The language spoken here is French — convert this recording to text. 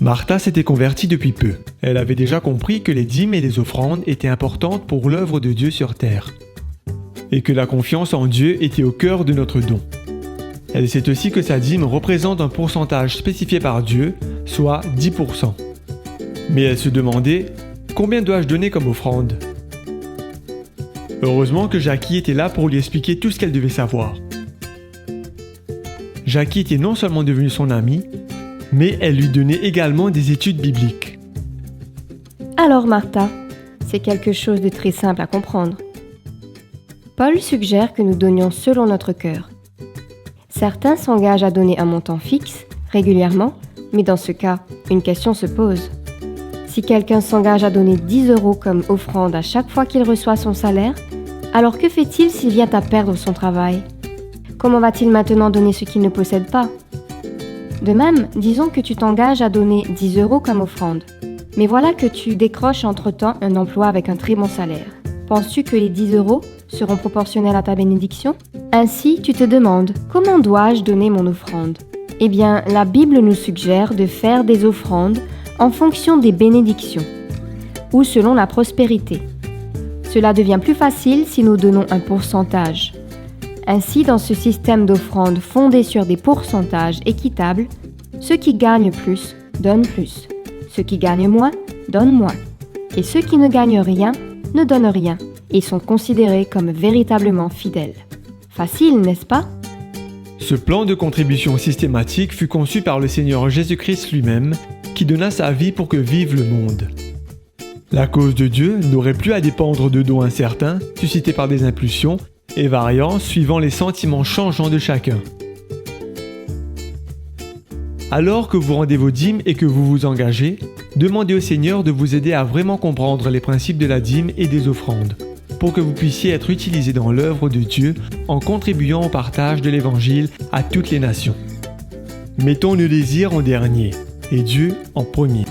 Martha s'était convertie depuis peu. Elle avait déjà compris que les dîmes et les offrandes étaient importantes pour l'œuvre de Dieu sur terre, et que la confiance en Dieu était au cœur de notre don. Elle sait aussi que sa dîme représente un pourcentage spécifié par Dieu, soit 10%. Mais elle se demandait, combien dois-je donner comme offrande ? Heureusement que Jackie était là pour lui expliquer tout ce qu'elle devait savoir. Jackie était non seulement devenue son amie, mais elle lui donnait également des études bibliques. Alors Martha, c'est quelque chose de très simple à comprendre. Paul suggère que nous donnions selon notre cœur. Certains s'engagent à donner un montant fixe, régulièrement, mais dans ce cas, une question se pose. Si quelqu'un s'engage à donner 10 € comme offrande à chaque fois qu'il reçoit son salaire, alors que fait-il s'il vient à perdre son travail ? Comment va-t-il maintenant donner ce qu'il ne possède pas ? De même, disons que tu t'engages à donner 10 € comme offrande. Mais voilà que tu décroches entre-temps un emploi avec un très bon salaire. Penses-tu que les 10 € seront proportionnels à ta bénédiction ? Ainsi, tu te demandes, comment dois-je donner mon offrande ? Eh bien, la Bible nous suggère de faire des offrandes en fonction des bénédictions, ou selon la prospérité. Cela devient plus facile si nous donnons un pourcentage. Ainsi, dans ce système d'offrandes fondé sur des pourcentages équitables, ceux qui gagnent plus donnent plus, ceux qui gagnent moins donnent moins, et ceux qui ne gagnent rien ne donnent rien et sont considérés comme véritablement fidèles. Facile, n'est-ce pas ? Ce plan de contribution systématique fut conçu par le Seigneur Jésus-Christ lui-même, qui donna sa vie pour que vive le monde. La cause de Dieu n'aurait plus à dépendre de dons incertains, suscités par des impulsions, et variant suivant les sentiments changeants de chacun. Alors que vous rendez vos dîmes et que vous vous engagez, demandez au Seigneur de vous aider à vraiment comprendre les principes de la dîme et des offrandes, pour que vous puissiez être utilisés dans l'œuvre de Dieu en contribuant au partage de l'Évangile à toutes les nations. Mettons nos désirs en dernier et Dieu en premier.